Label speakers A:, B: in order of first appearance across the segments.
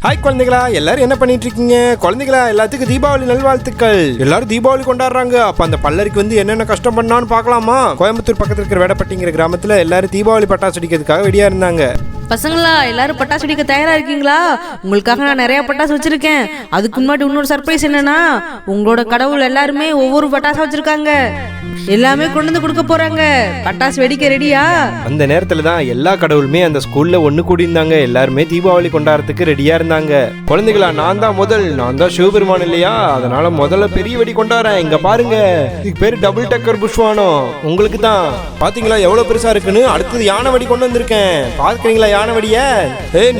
A: Hi குழந்தைகளா, எல்லாரும் என்ன பண்ணிட்டு இருக்கீங்க? குழந்தைகளா, எல்லாத்துக்கும் தீபாவளி நல்வாழ்த்துக்கள். எல்லாரும் தீபாவளி கொண்டாடுறாங்க. அப்ப அந்த பல்லருக்கு என்னென்ன கஷ்டம் பண்ணான்னு பார்க்கலாமா? கோயம்புத்தூர் பக்கத்துல இருக்கிற வேடப்பட்டிங்கிற கிராமத்துல எல்லாரும் தீபாவளி பட்டாசு அடிக்கிறதுக்காக வெடியா இருந்தாங்க.
B: பசங்களா, எல்லாரும் பட்டாசு அடிக்க தயாரா இருக்கீங்களா? உங்களுக்காக நான் நிறைய பட்டாசு வச்சிருக்கேன். அதுக்கு முன்னாடி இன்னொரு சர்ப்ரைஸ் என்னன்னா, உங்களோட கடவுள் எல்லாருமே ஒவ்வொரு பட்டாசு வச்சிருக்காங்க. எல்லாமே கொண்டு வந்து கொடுக்க போறாங்க. பட்டாசு வெடிக்க ரெடியா?
A: அந்த நேரத்துல தான் எல்லா கடவுளுமே அந்த ஸ்கூல்ல ஒண்ணு கூடி இருந்தாங்க. எல்லாருமே தீபாவளி கொண்டாடுறதுக்கு ரெடியா இருந்தாங்க. குழந்தைகளா, நான் தான் சிவபெருமான் இல்லையா? அதனால முதல்ல பெரிய வெடி கொண்டாடுறேன். இங்க பாருங்க, இதுக்கு பேரு டபுள் டக்கர் புஷ்வானம். உங்களுக்கு தான். பாத்தீங்களா எவ்வளவு பெருசா இருக்குன்னு? அடுத்தது யானை வெடி கொண்டு வந்திருக்கேன். பாக்குறீங்களா யானை வெடிய?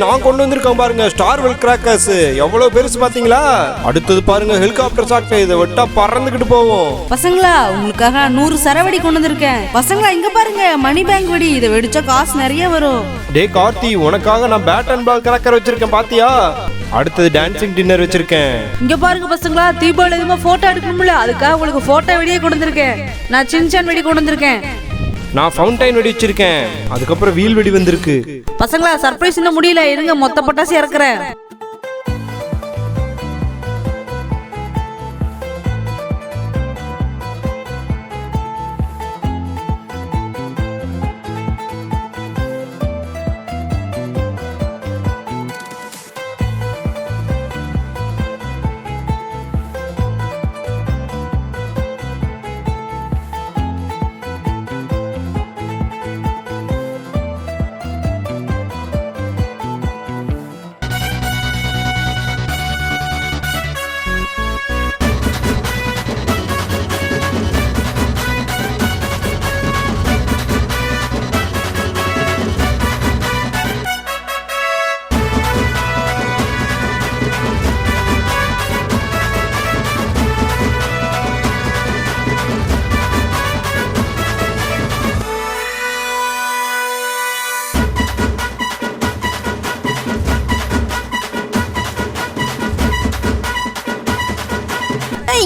A: நான் கொண்டு வந்திருக்கேன் பாருங்க, ஸ்டார் வெல் கிராக்கர்ஸ். எவ்வளவு பெருசு பாத்தீங்களா? அடுத்தது பாருங்க ஹெலிகாப்டர் ஷாட். இதை விட்டா பறந்துகிட்டு போவோம்.
B: பசங்களா, உங்களுக்காக 100 சரவெடி கொண்டு வந்திருக்கேன். பசங்களா, இங்க பாருங்க, மணி பேங்க் வெடி. இதை வெடிச்சா காசு நிறைய வரும்.
A: டே கார்த்தி, உனக்காக நான் பேட் அண்ட் பால் கிராக்கர் வச்சிருக்கேன் பாத்தியா? அடுத்தது டான்சிங் டின்னர் வச்சிருக்கேன்.
B: இங்க பாருங்க பசங்களா, தீபாவளி எதுமா போட்டோ எடுக்கணும்ல, அதுக்காக உங்களுக்கு போட்டோ வெடியே கொண்டு வந்திருக்கேன். நான் சின்சான் வெடி கொண்டு வந்திருக்கேன்.
A: நான் ஃபவுண்டைன் வெடி வச்சிருக்கேன். அதுக்கப்புறம் வீல் வெடி வந்திருக்கு.
B: பசங்களா, சர்ப்ரைஸ் இன்னும் முடியல. இருங்க, மொத்த பட்டாசு இறக்குறேன்.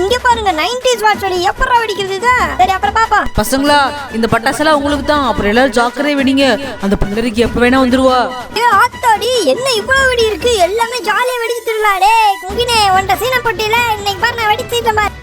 C: இங்க பாருங்க, 90s வாட்ச் வெடி எப்பறா வெடிக்கிறது இது? சரி, அப்புறம் பாப்பா.
B: பசங்களா, இந்த பட்டாசெல்லாம் உங்களுக்கு தான். அப்புறம் எல்லாரும் ஜாக்கிரதை வெடிங்க. அந்த பல்லருக்கு எப்ப வேணா வந்துருவா.
C: ஆத்தாடி, என்ன இவ்வளவு வெடி இருக்கு? எல்லாமே ஜாலியா வெடிச்சிட்டுலாம். டேய் குங்கினே, உன்ட சீன போட்டில இன்னைக்கு பாரு நான் வெடிச்சிட்டேன் பாரு.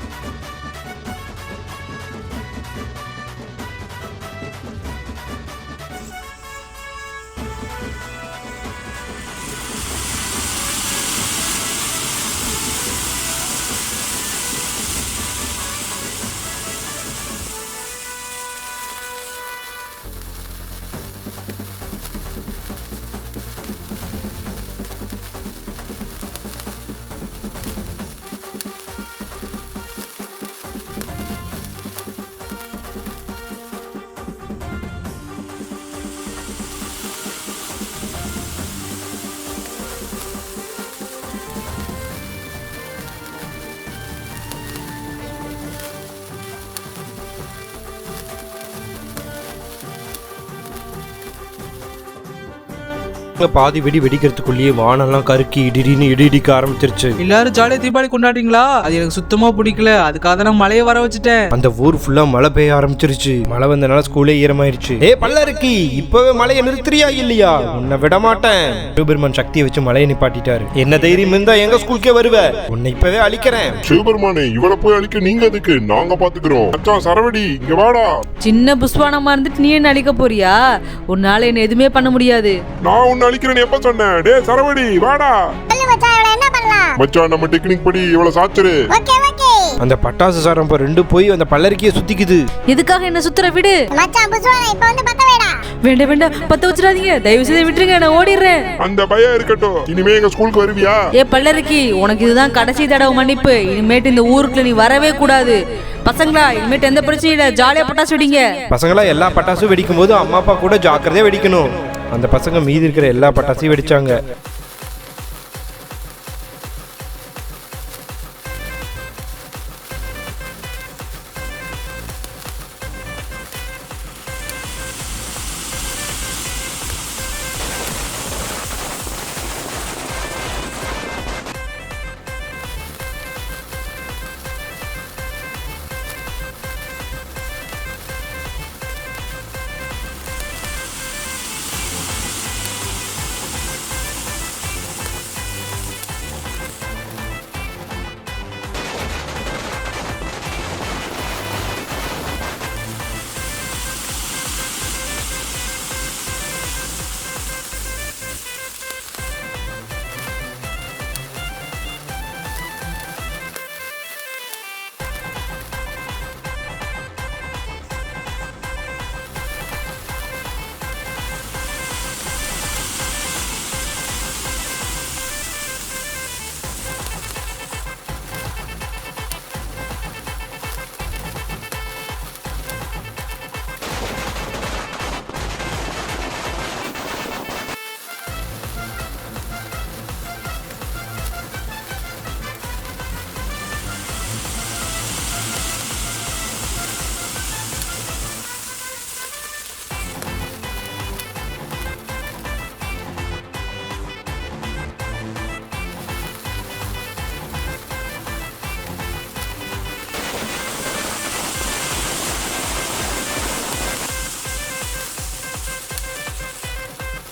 A: பாதி வெடி வெடிக்கிறதுக்குள்ளேயே வானெல்லாம் கருக்கி இடின்னு இடிக்க ஆரம்பிச்சிருச்சு.
D: எல்லாரும் ஜாலியா தீபாவளி கொண்டாடுறீங்களா? அது எனக்கு சுத்தமா பிடிக்கல. அதுக்காக நான் மழையை வர வச்சுட்டேன்.
A: அந்த ஊர் ஃபுல்லா மழை பெய்ய ஆரம்பிச்சிருச்சு. மழை வந்தனால ஸ்கூலே ஈரமாயிருச்சு. பல்லருக்கு, இப்பவே மழையை நிறுத்துறியா இல்லையா? உன்னை விட மாட்டேன். சிவபெருமான் சக்தியை வச்சு மழையை நிப்பாட்டிட்டாரு. என்ன தைரியம் இருந்தா எங்க ஸ்கூலுக்கே வருவ? உன்னை இப்பவே அழிக்கிறேன்.
E: சிவபெருமானே, இவளை போய் அழிக்க நீங்க எதுக்கு? நாங்க பாத்துக்கிறோம். மச்சான் சரவடி, இங்க வாடா.
B: சின்ன புஷ்வானமா இருந்துட்டு நீ என்ன அழிக்க போறியா? உன்னால என்ன எதுவுமே பண்ண முடியாது.
E: நான் உன்னை அழிக்கிறேன்னு எப்ப சொன்னேன்? டேய் சரவடி, வாடா.
C: சொல்லு மச்சான், இவள என்ன பண்ணலாம்?
E: மச்சான், நம்ம டெக்னிக் படி இவளை சாச்சிரு.
C: Okay okay.
A: அந்த பட்டாசு சாரம் ரெண்டு போய் அந்த பல்லருக்கே சுத்திக்குது.
B: எதுக்காக என்ன சுத்துற? விடு
C: மச்சான், புஷ்வானா இப்ப வந்து பத்த வேடா.
B: வேண்டாம், பத்த வச்சிடாதீங்க. தயவு செய்து விட்டுருங்க, நான் ஓடிடுறேன்.
E: அந்த பயம் இருக்கட்டும். இனிமே எங்க ஸ்கூலுக்கு வருவியா?
B: பல்லருக்கு, உனக்கு இதுதான் கடைசி தடவை மன்னிப்பு. இனிமேட்டு இந்த ஊருக்குள்ள நீ வரவே கூடாது. பசங்களா, இனிமேட்டு எந்த பிரச்சனையும் இல்ல. ஜாலியா பட்டாசு வெடிங்க.
A: பசங்களா, எல்லா பட்டாசும் வெடிக்கும் போது அம்மா அப்பா கூட ஜாக்கிரதையா வெடிக்கணும். அந்த பசங்க மீதி இருக்கிற எல்லா பட்டாசையும் வெடிச்சாங்க.